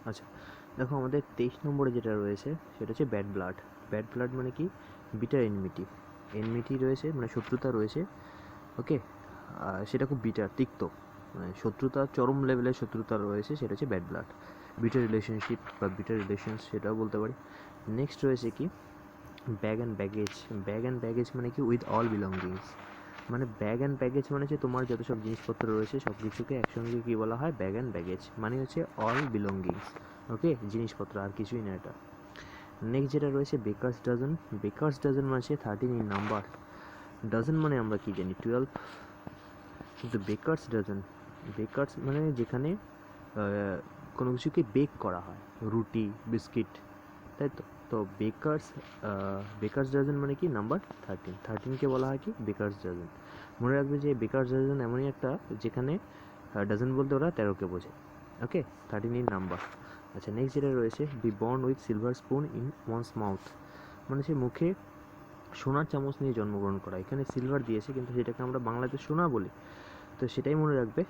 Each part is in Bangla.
আচ্ছা, দেখো আমাদের 23 নম্বরে যেটা রয়েছে সেটা হচ্ছে ব্যাড ব্লাড। ব্যাড ব্লাড মানে কি? Bitter enmity. এনমিটি রয়েছে মানে শত্রুতা রয়েছে, ওকে। সেটা খুব বিটার, তিক্ত, মানে শত্রুতা, চরম লেভেলের শত্রুতা রয়েছে, সেটা হচ্ছে ব্যাড ব্লাড। বিটার রিলেশনশিপ বা বিটার রিলেশনস সেটাও বলতে পারি। নেক্সট রয়েছে কি? Bag and baggage. Bag and baggage মানে কি? With all belongings. মানে ব্যাগ অ্যান্ড ব্যাগেজ মানে হচ্ছে তোমার যত সব জিনিসপত্র রয়েছে সব কিছুকে একসঙ্গে কী বলা হয়? Bag and baggage. মানে হচ্ছে অল বিলঙ্গিংস, ওকে, জিনিসপত্র, আর কিছুই না এটা। নেক্সট যেটা রয়েছে বেকার্স ডাজন। বেকার্স ডাজন মানে হচ্ছে 13 ইন নাম্বার। ডাজন মানে আমরা কি জানি? 12। কিন্তু বেকার্স ডাজন, বেকার্স মানে যেখানে কোনো কিছুকে বেক করা হয়, রুটি, বিস্কিট, তাই তো। তো বেকার্স বেকার্স ডাজন মানে কি? নাম্বার 13। 13কে বলা হয় কি? Baker's dozen. মনে রাখবে যে বেকার্স ডাজন এমনই একটা যেখানে ডাজন বলতে ওরা 13কে বোঝে, ওকে। 13 ইন নাম্বার। আচ্ছা, নেক্সট যেটা রয়েছে B born with silver spoon in one's mouth. মানে সে মুখে সোনার চামচ নিয়ে জন্মগ্রহণ করা। এখানে সিলভার দিয়েছে কিন্তু সেটাকে আমরা বাংলাতে সোনা বলি, তো সেটাই মনে রাখবে।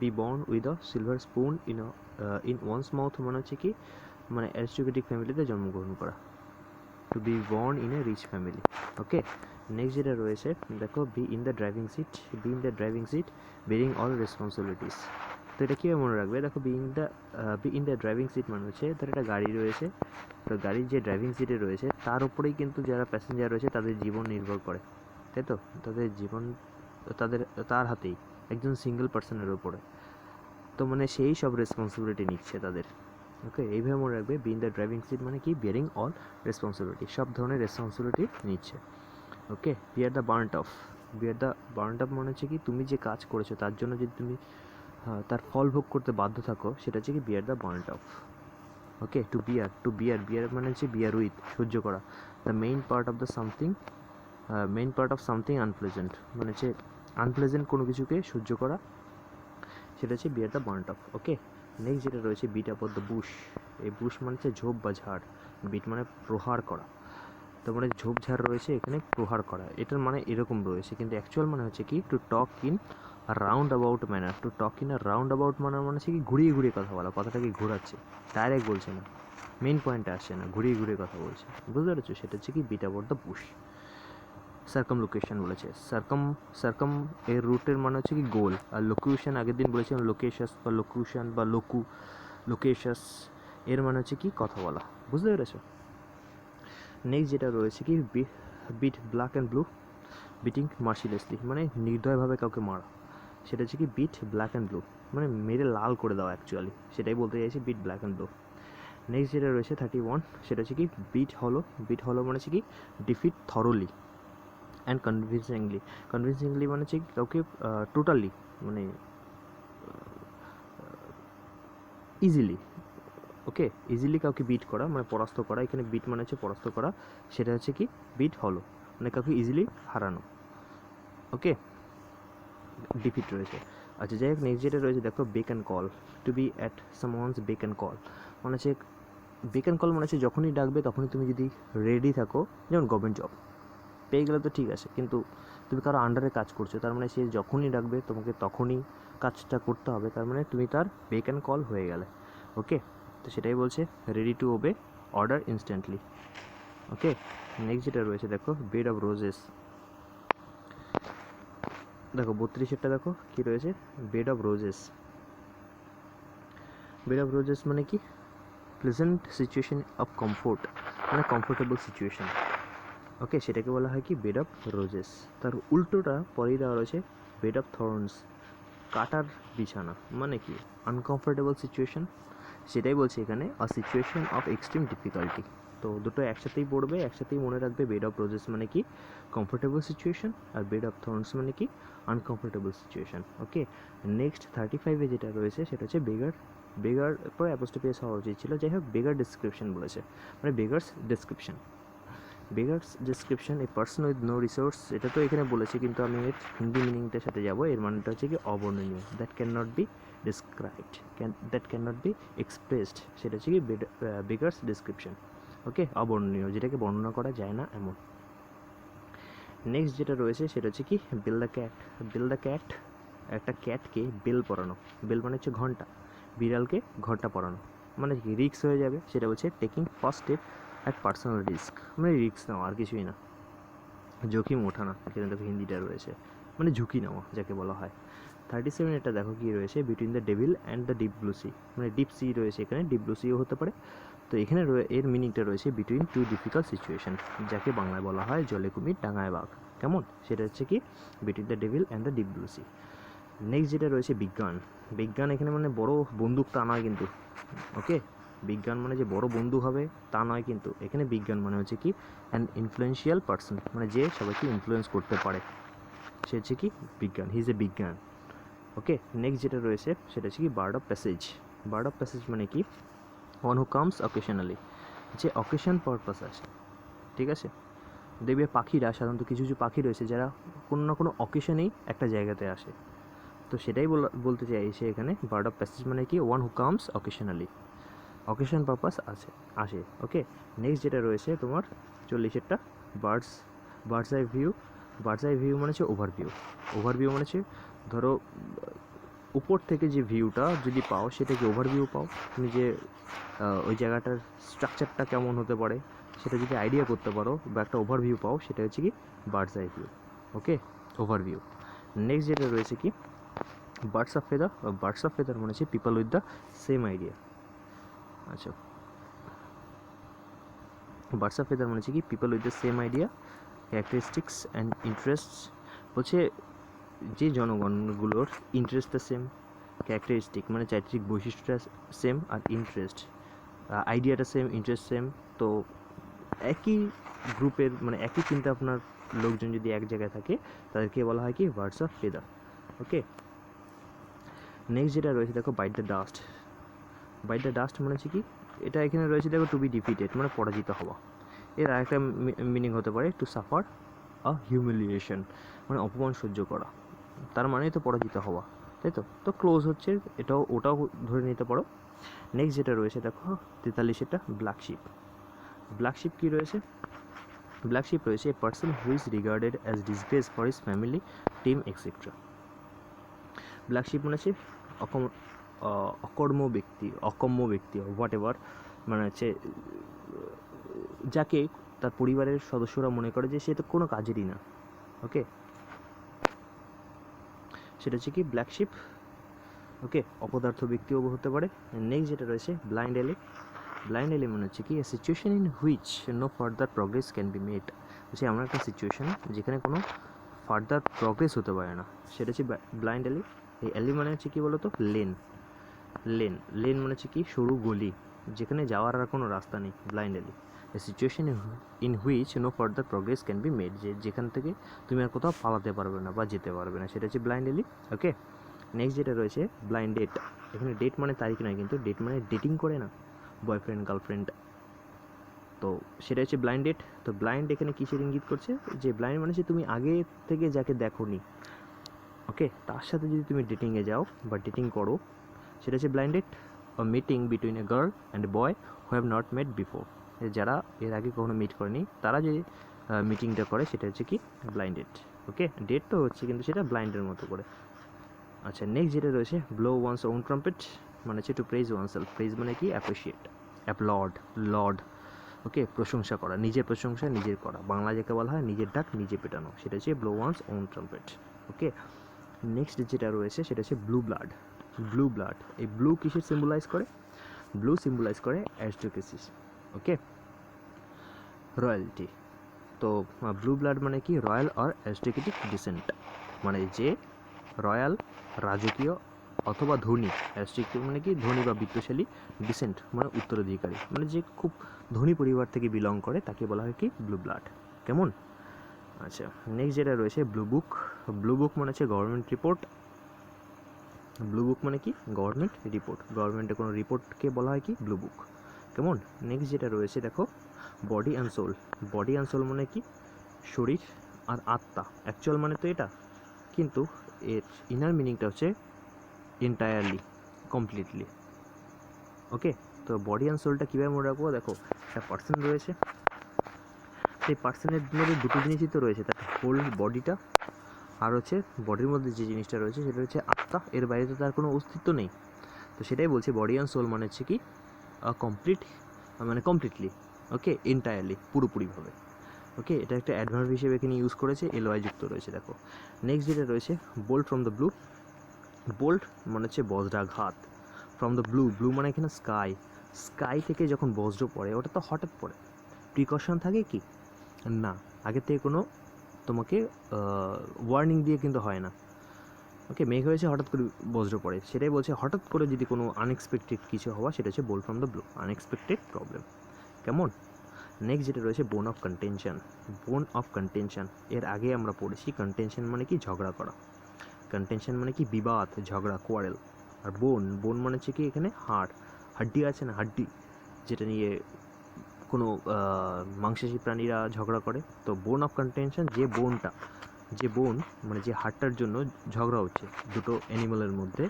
Be born with a silver spoon in one's mouth মানে হচ্ছে কি? মানে অ্যারিস্টোক্রেটিক ফ্যামিলিতে জন্মগ্রহণ করা। To be born in a rich family, okay. Next যেটা রয়েছে দেখো be in the driving seat. Be in the driving seat bearing all responsibilities. তো এটা কীভাবে মনে রাখবে? দেখো be in the driving seat মানে হচ্ছে ধর একটা গাড়ি রয়েছে, তো গাড়ির যে ড্রাইভিং সিটে রয়েছে তার উপরেই কিন্তু যারা প্যাসেঞ্জার রয়েছে তাদের জীবন নির্ভর করে, তাই তো। তাদের জীবন তাদের তার হাতেই, একজন সিঙ্গেল পার্সনের উপরে। তো মানে সেই সব রেসপন্সিবিলিটি নিচ্ছে তাদের, ওকে। এইভাবে মনে রাখবে be in the driving seat মানে কি? বিয়ারিং অল রেসপন্সিবিলিটি, সব ধরনের রেসপন্সিবিলিটি নিচ্ছে, okay. Bear the brunt of. Bear the brunt of মানে হচ্ছে কি? তুমি যে কাজ করেছো তার জন্য যদি তুমি তার ফল ভোগ করতে বাধ্য থাকো, সেটা হচ্ছে কি? Bear the brunt of, okay. To bear মানে হচ্ছে বিয়ার উইথ, সহ্য করা। The main part of the something, main part of something unpleasant মানে হচ্ছে আনপ্লেজেন্ট কোনো কিছুকে সহ্য করা, সেটা হচ্ছে bear the brunt of, okay. Next যেটা রয়েছে বিট আপ দ্য বুশ। এই বুশ মানে হচ্ছে ঝোপ বা ঝাড়, বিট মানে প্রহার করা। তো মানে ঝোপঝাড় রয়েছে, এখানে প্রহার করা, এটার মানে এরকম রয়েছে, কিন্তু অ্যাকচুয়াল মানে হচ্ছে কি? To talk in round about manner. To talk in a round about manner মানে হচ্ছে কি? ঘুরিয়ে ঘুরিয়ে কথা বলা, কথাটাকে ঘোরাচ্ছে, ডাইরেক্ট বলছে না, মেইন পয়েন্টে আসছে না, ঘুরিয়ে ঘুরিয়ে কথা বলছে, বুঝতে পেরেছো? সেটা হচ্ছে কি? Beat about the bush. Circumlocution বলেছে। সার্কাম এর রুটের মানে হচ্ছে কি? গোল। আর লোকিউশন আগের দিন বলেছিলাম, লোকেশাস বা লোকুশন বা লোকেশাস, এর মানে হচ্ছে কি? কথা বলা, বুঝতে পেরেছো? নেক্সট যেটা রয়েছে কি? Beat black and blue. Beating mercilessly মানে নির্দয়ভাবে কাউকে মারা, সেটা হচ্ছে কি? বিট ব্ল্যাক অ্যান্ড ব্লু, মানে মেরে লাল করে দেওয়া, অ্যাকচুয়ালি সেটাই বলতে চাইছি, beat black and blue. Next যেটা রয়েছে 31, সেটা হচ্ছে কি? বিট হলো। বিট হলো মানে হচ্ছে কি? Defeat thoroughly and convincingly. Convincingly মানে হচ্ছে কি? কাউকে টোটালি, মানে ইজিলি, ওকে, ইজিলি কাউকে বিট করা মানে পরাস্ত করা। এখানে বিট মানে হচ্ছে পরাস্ত করা, সেটা হচ্ছে কি? বিট হলো মানে কাউকে ইজিলি হারানো, ওকে। ডিফিট রয়েছে। আচ্ছা, যাই হোক, নেক্সট যেটা রয়েছে দেখো beck and call. To be at someone's beck and call মানে হচ্ছে বেক অ্যান্ড কল মানে হচ্ছে যখনই ডাকবে তখনই তুমি যদি রেডি থাকো। যেমন গভর্নমেন্ট জব পেয়ে গেলে তো ঠিক আছে, কিন্তু তুমি কারো আন্ডারে কাজ করছো, তার মানে সে যখনই ডাকবে তোমাকে তখনই কাজটা করতে হবে, তার মানে তুমি তার বেক অ্যান্ড কল হয়ে গেলে, ওকে। তো সেটাই বলছে ready to ওবে order instantly, okay. Next যেটা রয়েছে দেখো বেড অফ রোজেস। দেখো 32-এরটা দেখো কী রয়েছে? Bed of roses. Bed of roses মানে কি? প্লেজেন্ট সিচুয়েশন অফ কমফোর্ট, মানে কমফোর্টেবল সিচুয়েশন, ওকে। সেটাকে বলা হয় কি? Bed of roses. তার উল্টোটা পরেই দেওয়া রয়েছে বেড অফ থর্নস, কাটার বিছানা মানে কি? আনকমফোর্টেবল সিচুয়েশন, সেটাই বলছে এখানে আ সিচুয়েশন অফ এক্সট্রিম ডিফিকাল্টি। তো দুটো একসাথেই পড়বে, একসাথেই মনে রাখবে। বেড অফ রোজেস মানে কি? কমফোর্টেবল সিচুয়েশন, আর বেড অফ থর্নস মানে কি? Uncomfortable situation, okay. নেক্সট 35-এ যেটা রয়েছে সেটা হচ্ছে বেগার। বেগার পরে অ্যাপোস্ট্রফি এস হওয়া উচিত ছিল, যাই হোক, বেগার ডিসক্রিপশন বলেছে, মানে beggars description. Beggars description a person with no resource, এটা তো এখানে বলেছি, কিন্তু আমি এর হিন্দি মিনিংটার সাথে যাবো। এর মানেটা হচ্ছে কি? অবর্ণনীয়, that can not be described, that can not be expressed, সেটা হচ্ছে কি? Beggars description, okay. অবর্ণনীয়, যেটাকে বর্ণনা করা যায় না এমন। নেক্সট যেটা রয়েছে সেটা হচ্ছে কি? Bell the cat. Bell the cat, একটা ক্যাটকে বেল পরানো। বেল মানে হচ্ছে ঘন্টা, বিড়ালকে ঘন্টা পরানো, মানে কি রিস্ক হয়ে যাবে, সেটা বলছে taking first step at personal risk, মানে রিস্ক নেওয়া আর কিছুই না, ঝুঁকিম ওঠানো, এখানে দেখো হিন্দিটা রয়েছে, মানে ঝুঁকি নেওয়া যাকে বলা হয়। 37 এটা দেখো কি রয়েছে, between the devil and the deep blue sea, মানে ডিপ সি রয়েছে এখানে, ডিপ ব্লু সিও হতে পারে। তো এখানে এর মিনিংটা রয়েছে বিটুইন টু ডিফিকাল্ট সিচুয়েশন, যাকে বাংলায় বলা হয় জলে কুমির ডাঙায় বাঘ, কেমন, সেটা হচ্ছে কি between the devil and the deep blue sea. Next যেটা রয়েছে বিজ্ঞান, বিজ্ঞান এখানে মানে বড় বন্দুক তা নয় কিন্তু, ওকে, বিজ্ঞান মানে যে বড় বন্দুক হবে তা নয় কিন্তু, এখানে বিজ্ঞান মানে হচ্ছে কি অ্যান ইনফ্লুয়েন্সিয়াল পার্সন, মানে যে সবাইকে ইনফ্লুয়েন্স করতে পারে, সে হচ্ছে কি বিজ্ঞান, হি ইজ এ বিজ্ঞান। ওকে, নেক্সট যেটা রয়েছে সেটা হচ্ছে কি bird of passage. Bird of passage মানে কি ওয়ান হু কামস অকেশনালি, যে অকেশন পারপাস আসে, ঠিক আছে। দেখবে পাখিরা সাধারণত কিছু কিছু পাখি রয়েছে যারা কোনো না কোনো অকেশনেই একটা জায়গাতে আসে, তো সেটাই বলতে চাইছে এখানে বার্ড অফ প্যাসেজ মানে কি one who comes occasionally, occasion purpose আসে। ওকে, নেক্সট যেটা রয়েছে তোমার 40-এরটা bird's eye view. Bird's eye view মানে হচ্ছে ওভারভিউ। ওভারভিউ মানে হচ্ছে ধরো উপর থেকে যে ভিউটা যদি পাও সেটাকে ওভারভিউ পাও, তুমি যে ওই জায়গাটার স্ট্রাকচারটা কেমন হতে পারে সেটা যদি আইডিয়া করতে পারো বা একটা ওভারভিউ পাও, সেটা হচ্ছে কি bird's eye view. Okay, overview. Next যেটা রয়েছে কি birds of feather. Birds of feather মানে হচ্ছে people with the same idea. আচ্ছা, বার্ডস অফ ফেদার মানে হচ্ছে কি people with the same idea, characteristics and interests, বলছে যে জনগণগুলোর ইন্টারেস্টটা সেম, ক্যারেক্টারিস্টিক মানে চারিত্রিক বৈশিষ্ট্যটা সেম, আর ইন্টারেস্ট আইডিয়াটা সেম, ইন্টারেস্ট সেম, তো একই গ্রুপের মানে একই চিন্তা ভাবনার লোকজন যদি এক জায়গায় থাকে তাদেরকে বলা হয় কি birds of feather. Okay, next যেটা রয়েছে দেখো byte the dust. Byte the dust মানে হচ্ছে কি, এটা এখানে রয়েছে দেখো টু বি ডিফিটেড মানে পরাজিত হওয়া। এর আরেকটা মিনিং হতে পারে টু সাফার আ হিউমিলিয়েশন, মানে অপমান সহ্য করা, তার মানে তো পরাজিত হওয়া, তাই তো। তো ক্লোজ হচ্ছে ওটাও ধরে নিতে পারো। নেক্সট যেটা রয়েছে দেখো 43-এটা ব্ল্যাক শিপ। ব্ল্যাক শিপ কী রয়েছে, ব্ল্যাক শিপ রয়েছে a person who is regarded as disgrace for his family, টিম এক্সেট্রা। ব্ল্যাক শিপ মানে হচ্ছে অকম্য ব্যক্তি হোয়াট এভার, মানে হচ্ছে যাকে তার পরিবারের সদস্যরা মনে করে যে সে তো কোনো কাজেরই না। ওকে, সেটা হচ্ছে কি ব্ল্যাক শিপ। ওকে, অপদার্থ ব্যক্তিও হতে পারে। নেক্সট যেটা রয়েছে ব্লাইন্ড এলে। ব্লাইন্ড এলে মানে হচ্ছে কি a situation in which no further progress can be made, হচ্ছে এমন একটা সিচুয়েশন যেখানে কোনো ফার্দার প্রগ্রেস হতে পারে না, সেটা হচ্ছে ব্লাইন্ড এলি। এই এলি মানে হচ্ছে কি বলতো লেন, লেন মানে হচ্ছে কি সরু গলি, যেখানে যাওয়ার আর কোনো রাস্তা নেই, blind alley. A situation in which no further progress can be made, যেখান থেকে তুমি আর কোথাও পালাতে পারবে না বা যেতে পারবে না, সেটা হচ্ছে ব্লাইন্ড এলি। ওকে, নেক্সট যেটা রয়েছে ব্লাইন্ড ডেট। এখানে ডেট মানে তারিখ নয় কিন্তু, ডেট মানে ডেটিং করে না, বয়ফ্রেন্ড গার্লফ্রেন্ড, তো সেটা হচ্ছে ব্লাইন্ড ডেট। তো ব্লাইন্ড এখানে কিসের ইঙ্গিত করছে, যে ব্লাইন্ড মানে হচ্ছে তুমি আগে থেকে যাকে দেখোনি, ওকে, তার সাথে যদি তুমি ডেটিংয়ে যাও বা ডেটিং করো, সেটা হচ্ছে blind date. Meeting between a girl and a boy who have not met before, যারা এর আগে কখনো মিট করেনি তারা যে মিটিংটা করে সেটা হচ্ছে কি ব্লাইন্ড ডেট। ওকে, ডেট তো হচ্ছে কিন্তু সেটা ব্লাইন্ডের মতো করে। আচ্ছা, নেক্সট যেটা রয়েছে ব্লো ওয়ান্স ওন ট্রাম্পেট, মানে হচ্ছে টু প্রেজ ওয়ানসেলফ। প্রেজ মানে কি অ্যাপ্রিসিয়েট, লর্ড। ওকে, প্রশংসা করা, নিজের প্রশংসা নিজের করা, বাংলা যাকে বলা হয় নিজের ডাক নিজে পেটানো, সেটা হচ্ছে ব্লো ওয়ান্স ওন ট্রাম্পেট। ওকে, নেক্সট যেটা রয়েছে সেটা হচ্ছে ব্লু ব্লাড। ব্লু ব্লাড, এই ব্লু কিসের সিম্বলাইজ করে, ব্লু সিম্বলাইজ করে অ্যারিস্টোক্রেসি। ওকে, রয়্যালটি। তো ব্লু ব্লাড মানে কি রয়্যাল আর অ্যারিস্টোক্রেটিক ডিসেন্ট, মানে যে রয়্যাল রাজকীয় অথবা ধনী, অ্যারিস্টোক্রেটিক মানে কি ধনী বা বিত্তশালী, ডিসেন্ট মানে উত্তরাধিকারী, মানে যে খুব ধনী পরিবার থেকে বিলং করে তাকে বলা হয় কি ব্লু ব্লাড, কেমন। আচ্ছা, নেক্সট যেটা রয়েছে ব্লু বুক। ব্লু বুক মানে হচ্ছে গভর্নমেন্ট রিপোর্ট। ব্লু বুক মানে কি গভর্নমেন্ট রিপোর্ট, গভর্নমেন্টের কোনো রিপোর্টকে বলা হয় কি ব্লু বুক, কেমন। নেক্সট যেটা রয়েছে দেখো body and soul. Body and soul মানে কি শরীর আর আত্মা, অ্যাকচুয়াল মানে তো এটা, কিন্তু এর ইনার মিনিংটা হচ্ছে এন্টায়ারলি, কমপ্লিটলি। ওকে, তো বডি অ্যান্ড সোলটা কীভাবে মনে রাখবো, দেখো একটা পার্সন রয়েছে, সেই পার্সনের মধ্যে দুটো জিনিসই তো রয়েছে, তার হোল বডিটা আর হচ্ছে বডির মধ্যে যে জিনিসটা রয়েছে সেটা হচ্ছে আত্মা, এর বাইরে তো তার কোনো অস্তিত্ব নেই। তো সেটাই বলছি বডি অ্যান্ড সোল মানে হচ্ছে কি কমপ্লিট মানে কমপ্লিটলি, ওকে, এন্টায়ারলি, পুরোপুরিভাবে। ওকে, এটা একটা অ্যাডভার্ব হিসেবে এখানে ইউজ করেছে, এলওয়াই যুক্ত রয়েছে। দেখো নেক্সট যেটা রয়েছে bolt from the blue. Bolt মানে হচ্ছে বজ্রাঘাত, ফ্রম দ্য ব্লু, ব্লু মানে এখানে স্কাই, স্কাই থেকে যখন বজ্র পড়ে ওটা তো হঠাৎ পড়ে, প্রিকশন থাকে কি না, আগে থেকে কোনো তোমাকে ওয়ার্নিং দিয়ে কিন্তু হয় না। ওকে, মেঘ হয়েছে হঠাৎ করে বজ্র পড়ে, সেটাই বলছে হঠাৎ করে যদি কোনো আনএক্সপেক্টেড কিছু হওয়া, সেটা হচ্ছে bolt from the blue, unexpected problem. কেমন? নেক্সট যেটা রয়েছে bone of contention. Bone of contention এর আগে আমরা পড়েছি, কন্টেনশন মানে কি ঝগড়া করা, কন্টেনশন মানে কি বিবাদ, ঝগড়া, কোয়ারেল। আর বোন, বোন মানে হচ্ছে কি এখানে হাড়, হাড্ডি আছে না, হাড্ডি, যেটা নিয়ে কোনো মাংসাশী প্রাণীরা ঝগড়া করে। তো বোন অফ কন্টেনশন, যে বোনটা, যে বোন মানে যে হাড়টার জন্য ঝগড়া হচ্ছে দুটো অ্যানিমালের মধ্যে,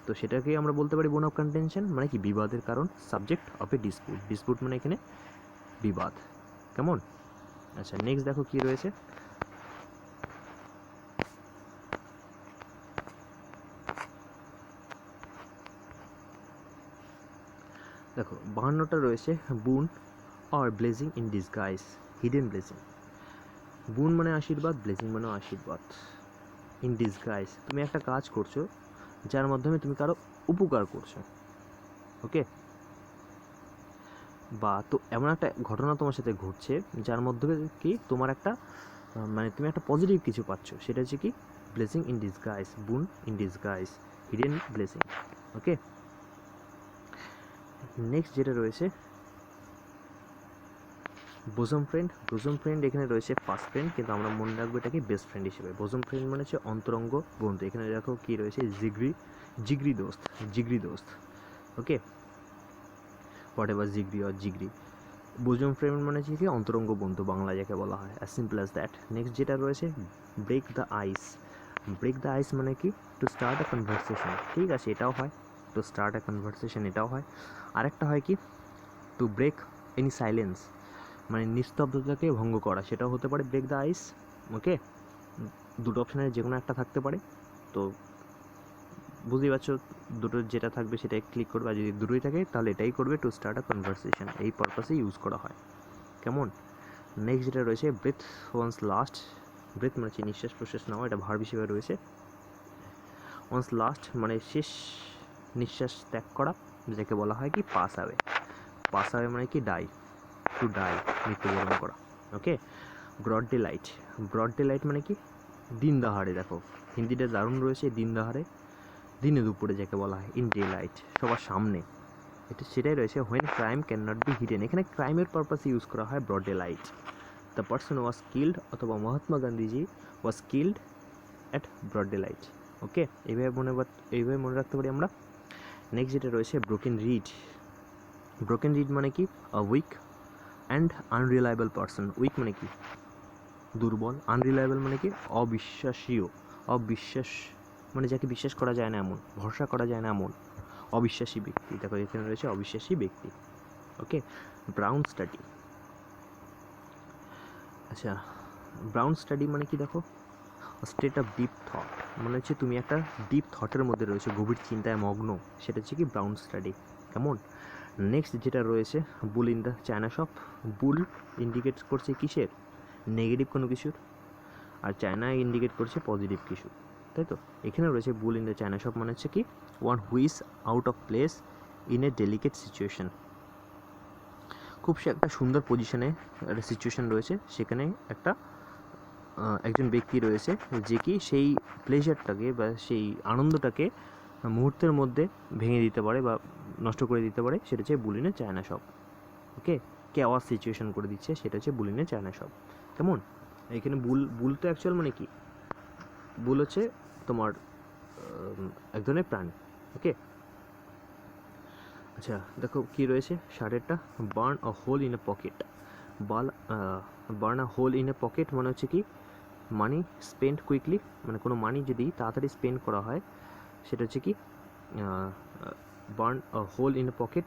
তো সেটাকেই আমরা বলতে পারি বোন অফ কন্টেনশন, মানে কি বিবাদের কারণ, subject of A dispute, dispute মানে এখানে বিবাদ। কেমন? আচ্ছা নেক্সট দেখো কি রয়েছে। দেখো 52টা রয়েছে বুন or blazing in disguise, hidden blazing. বুন মানে আশীর্বাদ, ব্লেজিং মানে আশীর্বাদ। ইন ডিসগাইজ, তুমি একটা কাজ করছো যার মাধ্যমে তুমি কারো উপকার করছো, ওকে, বা তো এমন একটা ঘটনা তোমার সাথে ঘটছে যার মাধ্যমে কি তোমার একটা মানে তুমি একটা পজিটিভ কিছু পাচ্ছ, সেটা হচ্ছে কি ব্লেসিং ইন ডিসগাইজ, বুন in disguise, hidden blessing. Okay, next যেটা রয়েছে বোজম ফ্রেন্ড। বোজম ফ্রেন্ড এখানে রয়েছে ফার্স্ট ফ্রেন্ড, কিন্তু আমরা মনে রাখবো এটাকে বেস্ট ফ্রেন্ড হিসেবে। বোজম ফ্রেন্ড মানে হচ্ছে অন্তরঙ্গ বন্ধু। এখানে দেখো কি রয়েছে, জিগরি, জিগরি দোস্ত, জিগরি দোস্ত। ওকে, হোয়াট এভার জিগরি অর জিগরি। বোজম ফ্রেন্ড মানে হচ্ছে কি অন্তরঙ্গ বন্ধু, বাংলা যাকে বলা হয়, as simple as that. Next যেটা রয়েছে break the ice. Break the ice মানে কি টু স্টার্ট আ কনভারসেশন, ঠিক আছে, এটাও হয়, টু স্টার্ট আ কনভারসেশন এটাও হয়। আরেকটা হয় কি টু ব্রেক এনি সাইলেন্স, মানে নিস্তব্ধতাকে ভঙ্গ করা, সেটাও হতে পারে ব্রেক দ্য আইস। ওকে, দুটো অপশানের যে কোনো একটা থাকতে পারে, তো বুঝতেই পারছো দুটো যেটা থাকবে সেটাই ক্লিক করবে, আর যদি দুটোই থাকে তাহলে এটাই করবে, টু স্টার্ট আ কনভারসেশন, এই পারপাসে ইউজ করা হয়। কেমন? নেক্সট যেটা রয়েছে ব্রেথ ওয়ান্স লাস্ট। ব্রেথ মানে হচ্ছে নিঃশ্বাস প্রশ্বাস নেওয়া, এটা ভার্ব হিসেবে রয়েছে। ওয়ান্স লাস্ট মানে শেষ নিঃশ্বাস ত্যাগ করা, যাকে বলা হয় কি পাস আওয়ে। পাস আওয়ে মানে কি ডাই, টু ডাই, মৃত্যুবরণ করা। Okay, broad day light. Broad day light মানে কি দিন দাহাড়ে। দেখো হিন্দিটা দারুণ রয়েছে, দিন দাহাড়ে, দিনে দুপুরে যাকে বলা হয়, ইন ডে লাইট, সবার সামনে, এটা সেটাই রয়েছে। When crime can not be hidden, এখানে ক্রাইমের পারপাসে ইউজ করা হয় broad day light. The person was killed, অথবা Mahatma Gandhiji was killed at broad day light. Okay, এইভাবে মনে রাখতে পারি আমরা। নেক্সট যেটা রয়েছে ব্রোকেন রিড। ব্রোকেন রিড মানে কি weak and unreliable person. Weak মানে কি দুর্বল, আনরিলায়েবল মানে কি অবিশ্বাসীয়, অবিশ্বাস মানে যাকে বিশ্বাস করা যায় না এমন, ভরসা করা যায় না এমন, অবিশ্বাসী ব্যক্তি। দেখো এখানে রয়েছে অবিশ্বাসী ব্যক্তি। ওকে, ব্রাউন স্টাডি। আচ্ছা, ব্রাউন স্টাডি মানে কি দেখো স্টেট অফ ডিপ থট, মানে হচ্ছে তুমি একটা ডিপ থটের মধ্যে রয়েছে, গভীর চিন্তায় মগ্ন, সেটা হচ্ছে কি ব্রাউন স্টাডি। কেমন? নেক্সট যেটা রয়েছে bull in the china shop. Bull indicate করছে কিসের, নেগেটিভ কোনো কিছুর, আর চায়না ইন্ডিকেট করছে পজিটিভ কিছু, তাই তো। এখানে রয়েছে bull in the china shop মানে হচ্ছে কি one who's out of place in a delicate situation. খুব সে একটা সুন্দর পজিশনে একটা সিচুয়েশন রয়েছে, সেখানে একটা একজন ব্যক্তি রয়েছে যে কি সেই প্লেজারটাকে বা সেই আনন্দটাকে মুহূর্তের মধ্যে ভেঙে দিতে পারে বা নষ্ট করে দিতে পারে, সেটা হচ্ছে বুলিনে চায়না শপ। ওকে, কেওয়াস সিচুয়েশন করে দিচ্ছে, সেটা হচ্ছে বুলিনে চায়না শপ। কেমন? এখানে বুল তো অ্যাকচুয়াল মানে কি, বুল হচ্ছে তোমার এক ধরনের প্রাণী। ওকে, আচ্ছা দেখো কি রয়েছে শার্টেরটা, burn a hole in a pocket. Burn a hole in a pocket মানে হচ্ছে কি মানি স্পেন্ড কুইকলি, মানে কোনো মানি যদি তাড়াতাড়ি স্পেন্ড করা হয়, সেটা হচ্ছে কি burn a hole in a pocket.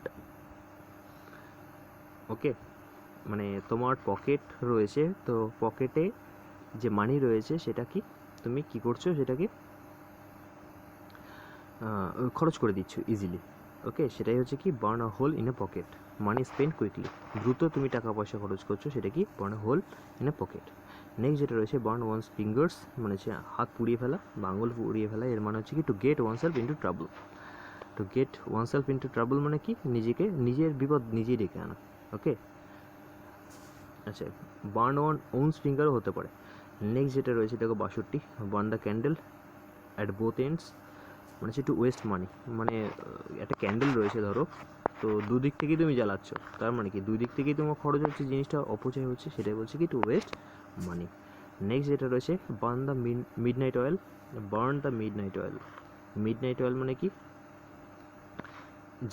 Okay, মানে তোমার পকেট রয়েছে, তো পকেটে যে মানি রয়েছে সেটা কি তুমি কি করছো, সেটাকে খরচ করে দিচ্ছ ইজিলি। ওকে, সেটাই হচ্ছে কি burn a hole in a pocket, money spend quickly, দ্রুত তুমি টাকা পয়সা খরচ করছো, সেটা কি burn a hole in a pocket. Next যেটা রয়েছে বার্ন ওয়ান্স ফিঙ্গার্স, মানে হচ্ছে হাত পুড়িয়ে ফেলা বা আঙুল পুড়িয়ে ফেলা, এর মানে হচ্ছে কি to get oneself into trouble. To get oneself into trouble মানে কি নিজের বিপদ নিজেই ডেকে আনা। ওকে, আচ্ছা, বার্ন ওয়ান ওনস ফিঙ্গারও হতে পারে। নেক্সট যেটা রয়েছে দেখো 62, burn the candle at both ends, মানে হচ্ছে টু ওয়েস্ট মানি, মানে একটা ক্যান্ডেল রয়েছে ধরো, তো দুদিক থেকেই তুমি জ্বালাচ্ছ, তার মানে কি দুই দিক থেকেই তোমার খরচ হচ্ছে, জিনিসটা অপচয় হচ্ছে, সেটাই বলছে কি টু ওয়েস্ট মানি। নেক্সট যেটা রয়েছে burn the mid night oil, burn the mid night oil. Mid night oil মানে কি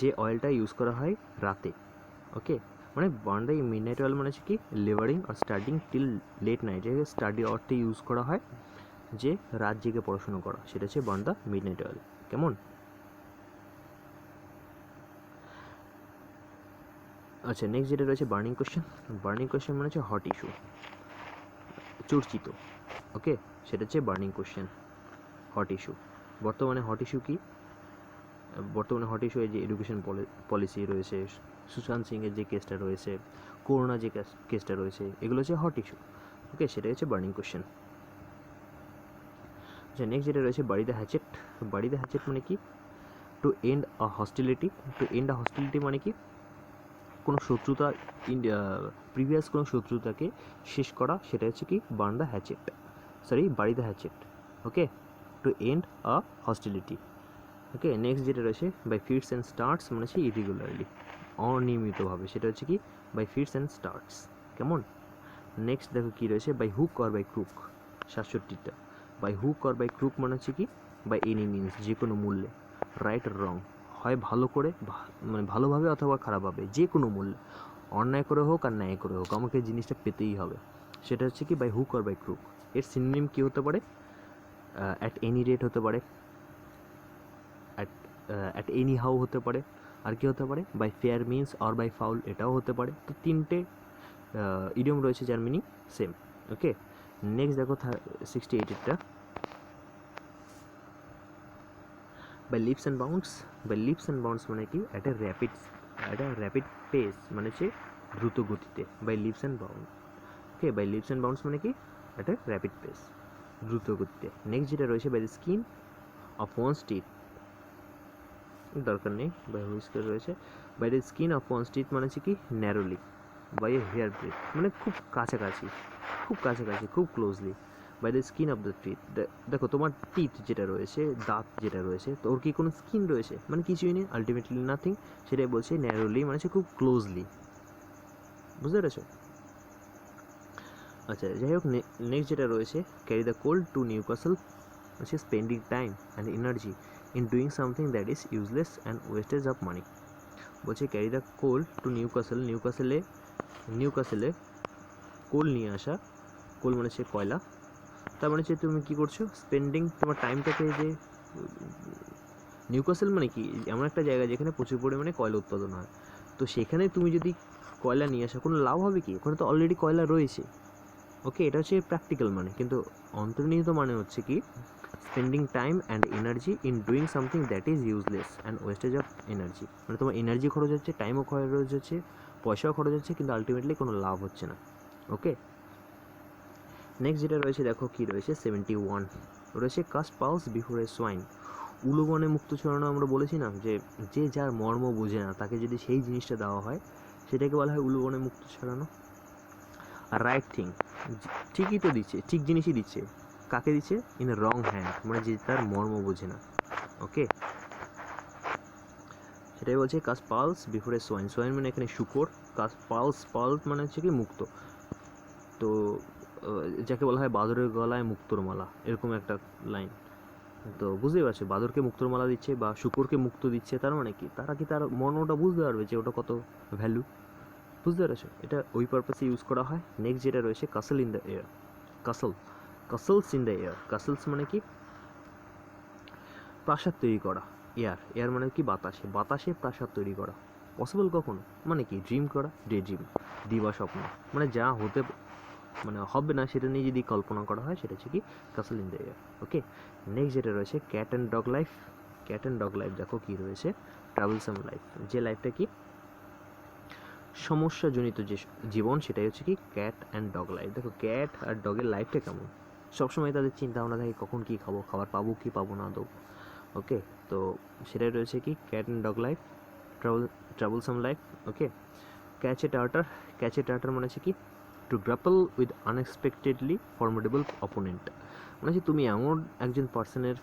যে অয়েলটা ইউজ করা হয় রাতে। ওকে, মানে burn the mid night oil মানে হচ্ছে কি লেবারিং আর স্টাডিং টিল লেট নাইটে স্টাডি অর্থে ইউজ করা হয়, যে রাত জেগে পড়াশুনো করা, সেটা হচ্ছে burn the mid night oil. কেমন? আচ্ছা, নেক্সট যেটা রয়েছে বার্নিং কোয়েশ্চেন। বার্নিং কোয়েশ্চেন মানে হচ্ছে হট ইস্যু, চর্চিত। ওকে, সেটা হচ্ছে বার্নিং কোয়েশ্চেন, হট ইস্যু। বর্তমানে হট ইস্যু কি? বর্তমানে হট ইস্যু যে এডুকেশন পলিসি রয়েছে, সুশান্ত সিংয়ের যে কেসটা রয়েছে, করোনা যে কেসটা রয়েছে, এগুলো হচ্ছে হট ইস্যু। ওকে, সেটাই হচ্ছে বার্নিং কোয়েশ্চেন। আচ্ছা, নেক্সট যেটা রয়েছে bury the hatchet. Bury the hatchet মানে কি to end a hostility. To end a hostility মানে কি কোনো শত্রুতা, প্রিভিয়াস কোনো শত্রুতাকে শেষ করা, সেটা হচ্ছে কি burn the hatchet, bury the hatchet. Okay, to end a hostility. Okay, next যেটা রয়েছে বাই ফিটস অ্যান্ড স্টার্টস মানে হচ্ছে ইরেগুলারলি, অনিয়মিতভাবে, সেটা হচ্ছে কি বাই ফিটস অ্যান্ড স্টার্টস। কেমন? নেক্সট দেখো কী রয়েছে by hook or by crook, 67টা। By hook or by crook মানে হচ্ছে কি বাই এনি মিনস, যে কোনো মূল্যে, রাইট আর রং, হয় ভালো করে, মানে ভালোভাবে অথবা খারাপভাবে, যে কোনো মূল্যে, অন্যায় করে হোক আর ন্যায় করে হোক, আমাকে জিনিসটা পেতেই হবে, সেটা হচ্ছে কি by hook or by crook. এর সিনোনিম কী হতে পারে? অ্যাট এনি রেট হতে পারে, অ্যাট এনি হাউ হতে পারে, আর কি হতে পারে by fair means or by foul, এটাও হতে পারে। তো তিনটে ইডিয়ম রয়েছে যার মিনিং সেম। ওকে, নেক্সট দেখো 68টা by leaps and bounds. By leaps and bounds মানে কি একটা র্যাপিড পেস, মানে হচ্ছে দ্রুত গতিতে, by leaps and bound. Okay, by leaps and bounds মানে কি একটা র্যাপিড পেস, দ্রুত গতিতে। নেক্সট যেটা রয়েছে by the skin of one's teeth, দরকার নেই, বাই হুইস্কার রয়েছে। By the skin of one's teeth মানে হচ্ছে কি narrowly, by a hair breath, মানে খুব কাছাকাছি, খুব কাছাকাছি, খুব closely. By the skin of the teeth, দেখো তোমার টিথ যেটা রয়েছে, দাঁত যেটা রয়েছে, তো ওর কি কোনো স্কিন রয়েছে? মানে কিছুই নেই, আলটিমেটলি নাথিং, সেটাই বলছে ন্যারোলি, মানে হচ্ছে খুব ক্লোজলি। বুঝতে পেরেছো? আচ্ছা, যাই হোক, নেক্সট যেটা রয়েছে carry the coal to Newcastle, হচ্ছে spending time and energy in doing something that is useless and wastage of money. বলছে carry the coal to Newcastle, নিউ ক্যাসেলে কোল নিয়ে আসা, কোল মানে হচ্ছে কয়লা, তার মানে হচ্ছে তুমি কী করছো, স্পেন্ডিং তোমার টাইমটাকে, যে নিউ ক্যাসেল মানে কি এমন একটা জায়গা যেখানে প্রচুর পরিমাণে কয়লা উৎপাদন হয়, তো সেখানে তুমি যদি কয়লা নিয়ে আসো, কোনো লাভ হবে কি? ওখানে তো অলরেডি কয়লা রয়েছে। ওকে, এটা হচ্ছে প্র্যাকটিক্যাল মানে, কিন্তু অন্তর্নিহিত মানে হচ্ছে কি spending time and energy in doing something that is useless and wastage of energy, মানে তোমার এনার্জি খরচ হচ্ছে, টাইমও খরচ হচ্ছে, পয়সাও খরচ হচ্ছে, কিন্তু আলটিমেটলি কোনো লাভ হচ্ছে না। ওকে, নেক্সট যেটা রয়েছে দেখো কী রয়েছে 71 রয়েছে cast pearls before a swine, উলুবনে মুক্ত ছড়ানো। আমরা বলেছি না যে যে যার মর্ম বোঝে না, তাকে যদি সেই জিনিসটা দেওয়া হয়, সেটাকে বলা হয় উলুবনে মুক্ত ছড়ানো। আর রাইট থিং, ঠিকই তো দিচ্ছে, ঠিক জিনিসই দিচ্ছে, কাকে দিচ্ছে? ইন এ রং হ্যান্ড, মানে যে তার মর্ম বোঝে না। ওকে, সেটাই বলছে cast pearls before a swine, swine মানে এখানে শুকর, কাস্ট পালস মানে হচ্ছে কি মুক্ত, তো যাকে বলা হয় বাদরের গলায় মুক্তোর মালা, এরকম একটা লাইন। তো বুঝতেই পারছো, বাদরকে মুক্তোর মালা দিচ্ছে বা শুকরকে মুক্ত দিচ্ছে, তার মানে কি তারা কি তার মর্মটা বুঝতে পারবে যে ওটা কত ভ্যালু? বুঝতে পেরেছো? এটা ওই পারপাসে ইউজ করা হয়। নেক্সট যেটা রয়েছে castle in the air, castles in the air, castles মানে কি প্রাসাদ তৈরি করা, এয়ার মানে কি বাতাসে প্রাসাদ তৈরি করা, পসিবল কখনো? মানে কি ড্রিম করা, ডে ড্রিম, দিবা স্বপ্ন, মানে যা হতে মানে হবে না সেটা নিয়ে যদি কল্পনা করা হয়, সেটা হচ্ছে কি castle in the air. Okay, next যেটা রয়েছে ক্যাট অ্যান্ড ডগ লাইফ, দেখো কি রয়েছে ট্রাভেলসাম লাইফ, যে লাইফটা কি সমস্যাজনিত যে জীবন, সেটাই হচ্ছে কি ক্যাট অ্যান্ড ডগ লাইফ। দেখো ক্যাট আর ডগের লাইফটা কেমন, সবসময় তাদের চিন্তা ভাবনা থাকে কখন কী খাবো, খাবার পাবো কি পাবো না আদৌ। ওকে, তো সেটাই রয়েছে কি cat and dog life, troublesome life. Okay, catch a tartar মানে হচ্ছে কি to grapple with unexpectedly formidable opponent, মানে হচ্ছে তুমি এমন একজন পার্সনের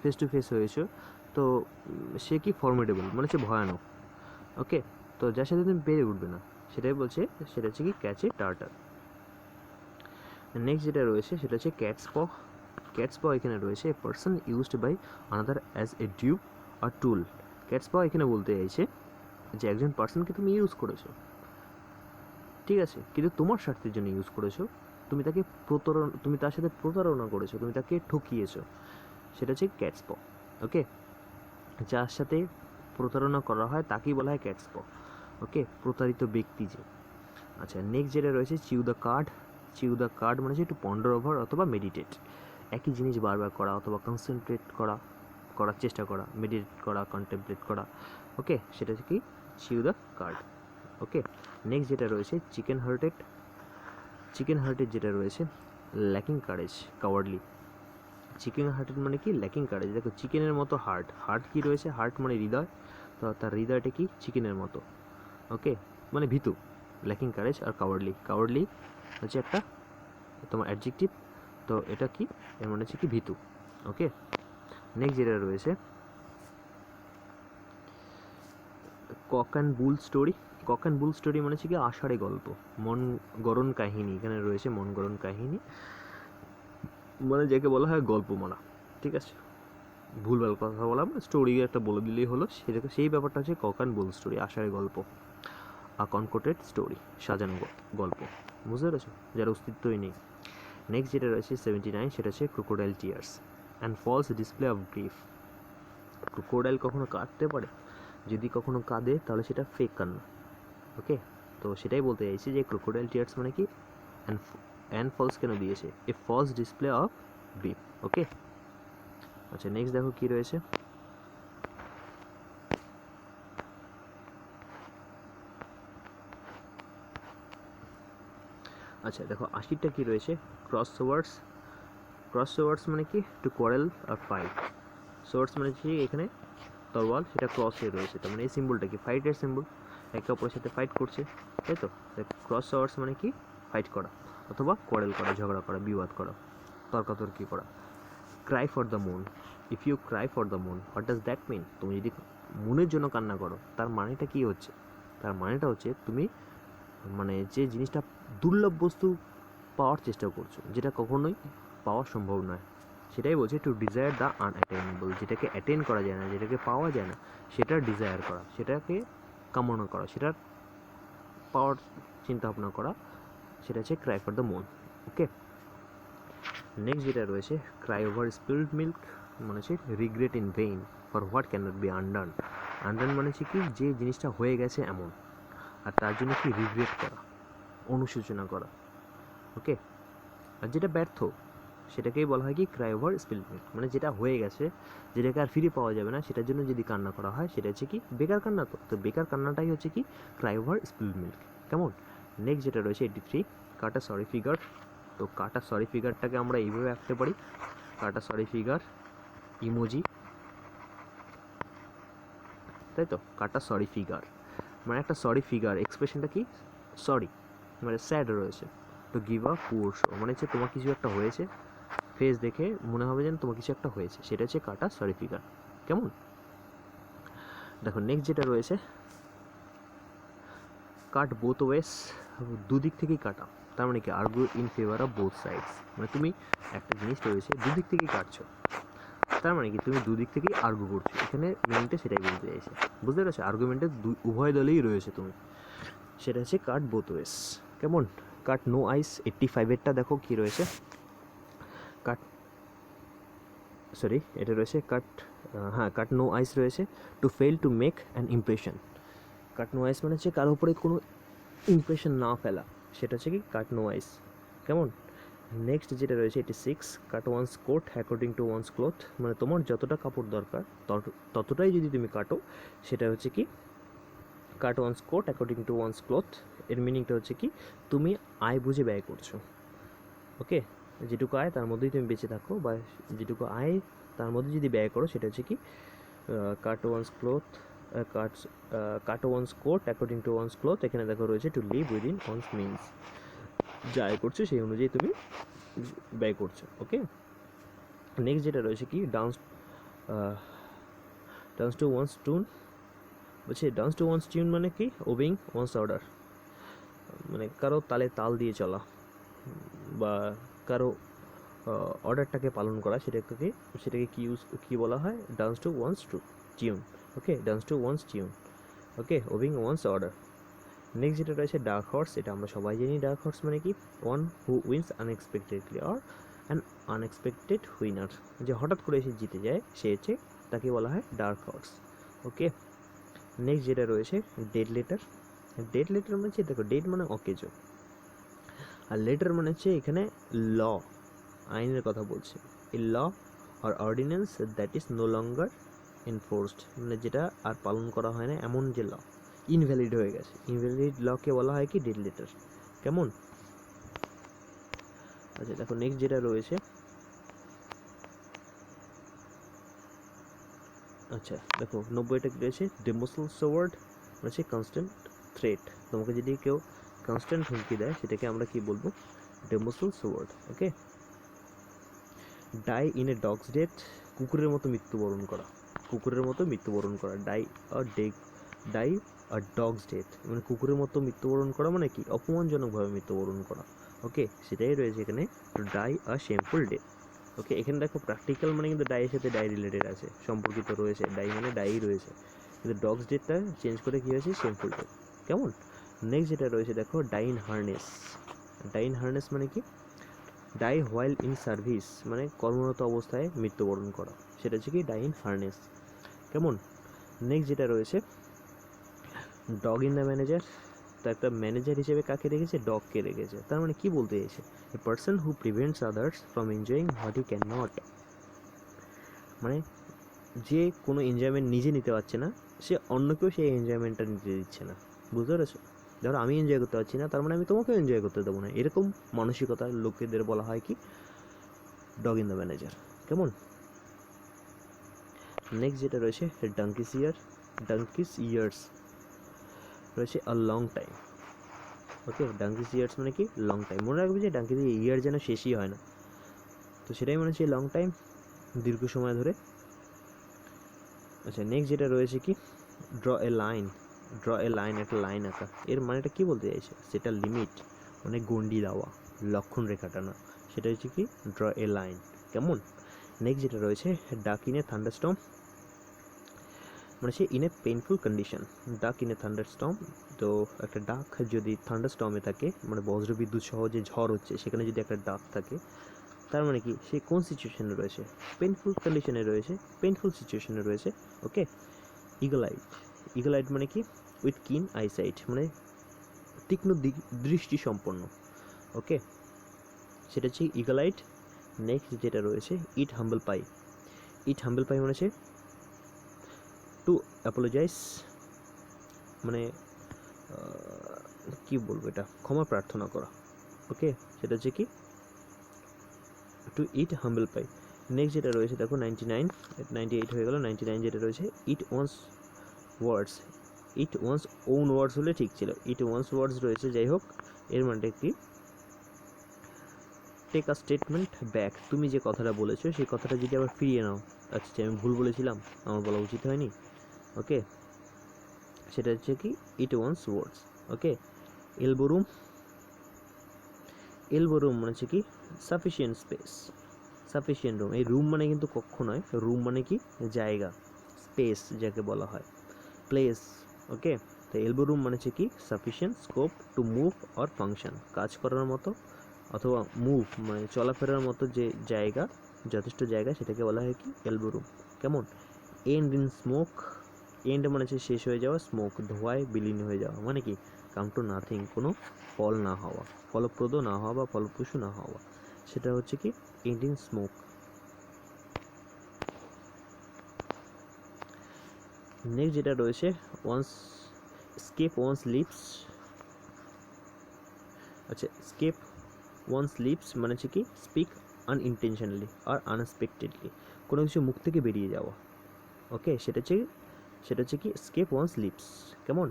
ফেস টু ফেস হয়েছো, তো সে কি ফর্মিডেবল মানে হচ্ছে ভয়ানক। ওকে, তো যার সাথে তুমি পেরে উঠবে না, সেটাই বলছে, সেটা হচ্ছে কি ক্যাচ এ টার্টার। নেক্সট যেটা রয়েছে সেটা হচ্ছে ক্যাটস প এখানে রয়েছে a person used by another as a dupe or tool. Cat's paw এখানে বলতে চাইছে যে একজন পার্সনকে তুমি ইউজ করেছো, ঠিক আছে, কিন্তু তোমার স্বার্থের জন্য ইউজ করেছো, তুমি তার সাথে প্রতারণা করেছো, তুমি তাকে ঠকিয়েছো, সেটা হচ্ছে ক্যাটস প। ওকে, যার সাথে প্রতারণা করা হয় তাকেই বলা হয় ক্যাটস প। ওকে, প্রতারিত ব্যক্তি যে। আচ্ছা, নেক্সট যেটা রয়েছে চিউ দ্য কার্ড মানে হচ্ছে একটু পন্ডার ওভার অথবা মেডিটেট, একই জিনিস বারবার করা অথবা কনসেন্ট্রেট করার চেষ্টা করা, মেডিটেট করা, কন্টেমপ্লেট করা। ওকে, সেটা হচ্ছে কি চিউ দ্য কার্ড। ওকে, নেক্সট যেটা রয়েছে চিকেন হার্টেড যেটা রয়েছে lacking courage, cowardly. Chicken hearted মানে কি ল্যাকিং কারেজ। দেখো চিকেনের মতো হার্ট কি রয়েছে, হার্ট মানে হৃদয়, তো তার হৃদয়টা কি চিকেনের মতো। ওকে, মানে ভীতু, ল্যাকিং কারেজ। আর কাওয়ার্ডলি হচ্ছে একটা তোমার অ্যাডজেক্টিভ, তো এটা কি এর মানে হচ্ছে কি ভীতু। ওকে, নেক্সট যেটা রয়েছে কক অ্যান্ড বুল স্টোরি মানে হচ্ছে কি আষাঢ়ে গল্প, মন গড়ন কাহিনী। এখানে রয়েছে মন গড়ন কাহিনী, মানে যাকে বলা হয় গল্পমালা। ঠিক আছে, ভুলভাল কথা বললাম, স্টোরি একটা বলে দিলেই হলো, সেই ব্যাপারটা হচ্ছে কক অ্যান্ড বুল স্টোরি, আষাঢ়ে গল্প। কনকোটেড স্টোরি, সাজানো গল্প, বুঝতে পেরেছো, যার অস্তিত্বই নেই। নেক্সট যেটা রয়েছে 79, সেটা হচ্ছে crocodile tears and false display of grief. Crocodile কখনো কাঁদতে পারে, যদি কখনো কাঁদে তাহলে সেটা ফেক কান্না। ওকে, তো সেটাই বলতে চাইছি যে ক্রোকোডাইল টিয়ার্স মানে কি অ্যান্ড ফলস কেন দিয়েছে, a false display of grief. Okay, আচ্ছা নেক্সট দেখো কি রয়েছে। আচ্ছা দেখো 80টা কি রয়েছে ক্রস ওয়ার্ডস মানে কি to quarrel or fight. Swords মানে কি এখানে তরোয়াল, সেটা ক্রসে রয়েছে, তার মানে এই সিম্বলটা কি ফাইটের সিম্বল, একে অপরের সাথে ফাইট করছে, তাই তো। ক্রস ওয়ার্ডস মানে কি ফাইট করা অথবা কোয়ারেল করা, ঝগড়া করা, বিবাদ করা, তর্কাতর্কি করা। Cry for the moon, if you cry for the moon what does that mean, তুমি যদি মুনের জন্য কান্না করো তার মানেটা কি হচ্ছে, তার মানেটা হচ্ছে তুমি মানে যে জিনিসটা দুর্লভ বস্তু পাওয়ার চেষ্টা করছো, যেটা কখনোই পাওয়া সম্ভব নয়, সেটাই বলছে টু ডিজায়ার দ্য আনঅ্যাটেইনেবল, যেটাকে অ্যাটেন করা যায় না, যেটাকে পাওয়া যায় না, সেটার ডিজায়ার করা, সেটাকে কামনা করা, সেটার পাওয়ার চিন্তা ভাবনা করা, সেটা হচ্ছে cry for the moon. Okay, next যেটা রয়েছে ক্রাই ওভার স্পিল্ড মিল্ক মানে হচ্ছে regret in vain for what can not be undone. মানে হচ্ছে কি যে জিনিসটা হয়ে গেছে এমন, আর তার জন্য কি রিগ্রেট করা, অনুশোচনা করা। ওকে, আর যেটা ব্যর্থ সেটাকেই বলা হয় কি ক্রাই ওভার স্পিল্ড মিল্ক, মানে যেটা হয়ে গেছে, যেটাকে আর ফিরে পাওয়া যাবে না, সেটার জন্য যদি কান্না করা হয় সেটা হচ্ছে কি বেকার কান্না। তো বেকার কান্নাটাই হচ্ছে কি ক্রাই ওভার স্পিল্ড মিল্ক। কেমন, নেক্সট যেটা রয়েছে 83 কাটা সরি ফিগার। তো কাটা সরি ফিগারটাকে আমরা এইভাবে আঁকতে পারি, কাটা সরি ফিগার ইমোজি, তাই তো। কাটা সরি ফিগার মানে একটা সরি ফিগার, এক্সপ্রেশনটা কি সরি, মানে স্যাড রয়েছে। তো গিভ আ পুয়ার শো মানে হচ্ছে তোমার কিছু একটা হয়েছে, ফেস দেখে মনে হবে যেন তোমার কিছু একটা হয়েছে, সেটা হচ্ছে কাটা সরি ফিগার। কেমন, দেখো নেক্সট যেটা রয়েছে কাট বোথ ওয়েস, দুদিক থেকেই কাটা, তার মানে কি argue in favour of both sides, মানে তুমি একটা জিনিস রয়েছে দুদিক থেকেই কাটছো, তার মানে কি তুমি দুদিক থেকেই আর্গু করছো, এখানে মেনটা সেটাই বলতে চাইছে, বুঝতে পেরেছো, আর্গুমেন্টে উভয় দলেই রয়েছে তুমি, সেটা হচ্ছে কাট বোথ ওয়েস। কেমন, কাট নো আইস 85-এরটা দেখো কি রয়েছে, কাট সরি এটা রয়েছে কাট নো আইস রয়েছে to fail to make an impression. Cut no ice মানে হচ্ছে কারোর উপরে কোনো ইমপ্রেশন না ফেলা, সেটা হচ্ছে কি কাট নো আইস। কেমন, নেক্সট যেটা রয়েছে 86, cut one's coat according to one's cloth, মানে তোমার যতটা কাপড় দরকার ততটাই যদি তুমি কাটো, সেটা হচ্ছে কি cut one's coat according to one's cloth. এর মিনিংটা হচ্ছে কি তুমি আয় বুঝে ব্যয় করছো। ওকে, যেটুকু আয় তার মধ্যেই তুমি বেঁচে থাকো, বা যেটুকু আয় তার মধ্যে যদি ব্যয় করো, সেটা হচ্ছে কি cut one's cloth, cut one's coat according to one's cloth. এখানে দেখো রয়েছে to live within one's means, যা আয় করছো সেই অনুযায়ী তুমি ব্যয় করছো। ওকে, নেক্সট যেটা রয়েছে কি ডান্স ডান্স টু ওয়ান্স টুন, বলছে ডান্স টু ওয়ান্স টিউন মানে কি ওবিং ওয়ান্স অর্ডার, মানে কারো তালে তাল দিয়ে চলা বা কারো অর্ডারটাকে পালন করা, সেটাকে কি বলা হয়, dance to one's tune. Okay, dance to one's tune. Okay, ওবিং once order. Next যেটা রয়েছে ডার্ক হর্স, এটা আমরা সবাই জানি ডার্ক হর্স মানে কি one who wins unexpectedly or an unexpected winner, যে হঠাৎ করে এসে জিতে যায়, সে হচ্ছে তাকে বলা হয় ডার্ক হর্স। ওকে, নেক্সট যেটা রয়েছে ডেড লেটার। ডেড লেটার মানে হচ্ছে, দেখো ডেড মানে অকেজো, আর লেটার মানে হচ্ছে এখানে ল, আইনের কথা বলছে। A law or ordinance that is no longer enforced, মানে যেটা আর পালন করা হয় না, এমন যে ল ইনভ্যালিড হয়ে গেছে, ইনভ্যালিড লকে বলা হয় কি ডেড লেটার। কেমন? আচ্ছা দেখো নেক্সট যেটা রয়েছে, আচ্ছা দেখো 90টা কি রয়েছে, ডেমোসেল সোয়ার্ড হচ্ছে কনস্ট্যান্ট থ্রেট। তোমাকে যদি কেউ কনস্ট্যান্ট হুমকি দেয়, সেটাকে আমরা কি বলবো, Damocles sword. Okay, die in a dog's death, কুকুরের মতো মৃত্যুবরণ করা, কুকুরের মতো মৃত্যুবরণ করা, ডাই আর ডগস ডেথ, মানে কুকুরের মতো মৃত্যুবরণ করা মানে কি অপমানজনকভাবে মৃত্যুবরণ করা। ওকে, সেটাই রয়েছে এখানে, ডাই আর শেমফুল ডেথ। ওকে, এখানে দেখো প্র্যাকটিক্যাল মানে কিন্তু ডাইয়ের সাথে ডাই রিলেটেড আছে, সম্পর্কিত রয়েছে, ডাই মানে ডাই রয়েছে, কিন্তু ডগস ডেথটা চেঞ্জ করে কী হয়েছে শেমফুল ডেথ। কেমন? নেক্সট যেটা রয়েছে দেখো die in harness. Die in harness মানে কি ডাই হোয়াইল ইন সার্ভিস, মানে কর্মরত অবস্থায় মৃত্যুবরণ করা, সেটা হচ্ছে কি ডাই ইন হার্নেস। কেমন? নেক্সট যেটা রয়েছে ডগ ইন দ্য ম্যানেজার, তো একটা ম্যানেজার হিসেবে কাকে রেখেছে, ডগকে রেখেছে, তার মানে কি বলতে চাইছে, এ person who prevents others from enjoying what he can not, মানে যে কোনো এনজয়মেন্ট নিজে নিতে পারছে না, সে অন্যকেও সেই এনজয়মেন্টটা নিতে দিচ্ছে না। বুঝতে পেরেছো? ধরো আমি এনজয় করতে পারছি না, তার মানে আমি তোমাকেও এনজয় করতে দেবো না, এরকম মানসিকতার লোকেদের বলা হয় কি ডগ ইন দ্য ম্যানেজার। কেমন? নেক্সট যেটা রয়েছে ডাঙ্কিস ইয়ার্স রয়েছে a long time. Okay, ডাঙ্কিস years মানে কি লং টাইম, মনে রাখবে যে ডাঙ্কিস ইয়ার যেন শেষই হয় না, তো সেটাই মনে হচ্ছে লং টাইম, দীর্ঘ সময় ধরে। আচ্ছা নেক্সট যেটা রয়েছে কি ড্র এ লাইন, একটা লাইন আঁকা, এর মানেটা কি বলতে চাইছে, সেটা লিমিট মানে গন্ডি দেওয়া, লক্ষণ রেখা টানা, সেটা হচ্ছে কি ড্র এ লাইন। কেমন? নেক্সট যেটা রয়েছে ডাক ইন এ থান্ডারস্টর্ম, মানে say in a painful condition, ডাক ইন এ থান্ডারস্টর্ম, তো একটা ডাক যদি থান্ডারস্টর্মে থাকে, মানে বজ্রবিদ্যুৎ সহ যে ঝড় হচ্ছে সেখানে যদি একটা ডাক থাকে, তার মানে কি সে কোন সিচুয়েশনে রয়েছে, পেইনফুল কন্ডিশনে রয়েছে, পেইনফুল সিচুয়েশনে রয়েছে। ওকে, ইগল আইট মানে কি উইথ কিন আইসাইট, মানে তীক্ষ্ণ দৃষ্টি সম্পন্ন। ওকে, সেটা হচ্ছে ইগল আইট। নেক্সট যেটা রয়েছে ইট হাম্বল পাই মানে হচ্ছে টু অ্যাপোলোজাইজ, মানে কি বলবো, এটা ক্ষমা প্রার্থনা করা। ওকে, সেটা হচ্ছে কি টু ইট হাম্বল পাই। নেক্সট যেটা রয়েছে দেখো 98 হয়ে গেল, 99 যেটা রয়েছে ইট ওয়ান্স ওন ওয়ার্ডস হলে ঠিক ছিল, ইট ওয়ান্স ওয়ার্ডস রয়েছে, যাই হোক এর মানেটা কি টেক আ স্টেটমেন্ট ব্যাক, তুমি যে কথাটা বলেছো সেই কথাটা যদি আবার ফিরিয়ে নাও, আচ্ছা আমি ভুল বলেছিলাম, আমার বলা উচিত হয়নি। ওকে, সেটা হচ্ছে কি eat one's words. Okay, elbow room মানে হচ্ছে কি সাফিসিয়েন্ট রুম, এই রুম মানে কিন্তু কক্ষ নয়, রুম মানে কি জায়গা, স্পেস যাকে বলা হয়, প্লেস। ওকে, তো এলবো রুম মানে হচ্ছে কি sufficient scope to move or function, কাজ করার মতো অথবা মুভ মানে চলাফেরার মতো যে জায়গা, যথেষ্ট জায়গা, সেটাকে বলা হয় কি এলবো রুম। কেমন? এন্ড ইন স্মোক, এন্ড মানে হচ্ছে শেষ হয়ে যাওয়া, স্মোক ধোঁয়ায় বিলীন হয়ে যাওয়া, মানে কি কাম টু নাথিং, কোনো ফল না হওয়া, ফলপ্রদ না হওয়া বা ফলপ্রসূ না হওয়া। সেটা হচ্ছে কি ইন্ডিং স্মোক। নেক্সট যেটা রয়েছে ওয়ান্স স্কেপ ওয়ান্স লিপস। আচ্ছা, স্কেপ ওয়ান্স লিপস মানে হচ্ছে কি স্পিক আনইনটেনশনালি আর আনএক্সপেক্টেডলি, কোনো কিছু মুখ থেকে বেরিয়ে যাওয়া। ওকে, সেটা হচ্ছে কি স্কেপ ওয়ান্স লিপস। কেমন?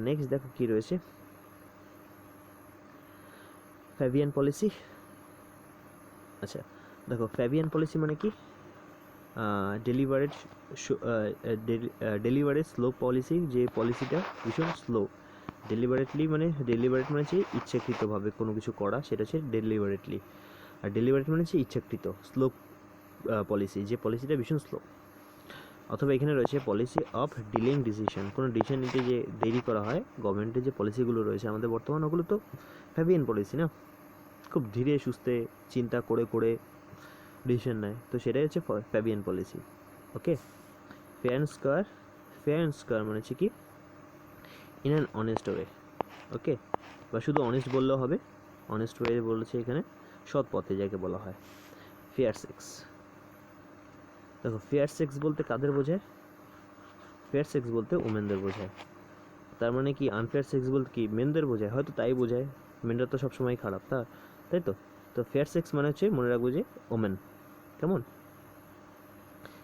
নেক্সট দেখো কি রয়েছে, ফ্যাবিয়ান পলিসি। আচ্ছা দেখো, ফ্যাবিয়ান পলিসি মানে কি ডেলিভারেট ডেলিভারেট স্লো পলিসি, যে পলিসিটা ভীষণ স্লো। ডেলিভারেট মানে হচ্ছে ইচ্ছাকৃতভাবে কোনো কিছু করা, সেটা হচ্ছে ডেলিভারেটলি। আর ডেলিভারেট মানে হচ্ছে ইচ্ছাকৃত। স্লো পলিসি, যে পলিসিটা ভীষণ স্লো। অথবা এখানে রয়েছে পলিসি অফ ডিলেইং ডিসিশন, কোনো ডিসিশন নিতে যে দেরি করা হয়। গভর্নমেন্টের যে পলিসিগুলো রয়েছে আমাদের বর্তমান, ওগুলো তো ফ্যাবিয়ান পলিসি না, খুব ধীরে সুস্থে চিন্তা করে করে ডিসিশন নেয়, তো সেটাই হচ্ছে Fabian policy. Okay, fair and square মানে হচ্ছে কি ইন অ্যান অনেস্ট ওয়ে। ওকে, বা শুধু অনেস্ট বললেও হবে, অনেস্ট ওয়ে বলেছে এখানে, সৎ পথে যাকে বলা হয়। ফেয়ার সেক্স, দেখো ফেয়ার সেক্স বলতে কাদের বোঝায়? ফেয়ার সেক্স বলতে ওমেনদের বোঝায়। তার মানে কি আনফেয়ার সেক্স বলতে কি মেনদের বোঝায়? হয়তো তাই বোঝায়, মেনরা তো সবসময় খারাপ, তাই তো। তো ফেয়ার সেক্স মানে হচ্ছে মনে রাখবো যে ওমেন। কেমন?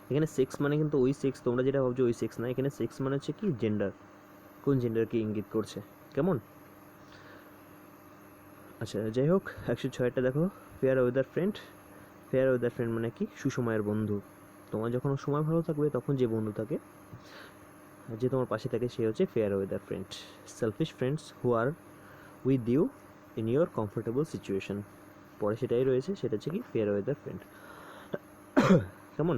এখানে সেক্স মানে কিন্তু ওই সেক্স তোমরা যেটা ভাবছো ওই সেক্স না, এখানে সেক্স মানে হচ্ছে কি জেন্ডার, কোন জেন্ডারকে ইঙ্গিত করছে। কেমন? আচ্ছা যাই হোক, 106টা দেখো, fair weather friend. Fair weather friend মানে কি সুসময়ের বন্ধু। তোমার যখন সময় ভালো থাকবে তখন যে বন্ধু থাকে, যে তোমার পাশে থাকে, সে হচ্ছে fair weather friend. Selfish friends who are with you in your comfortable situation, পরে সেটাই রয়েছে, সেটা হচ্ছে কি ফেয়ার ওয়েদার ফ্রেন্ড। কেমন?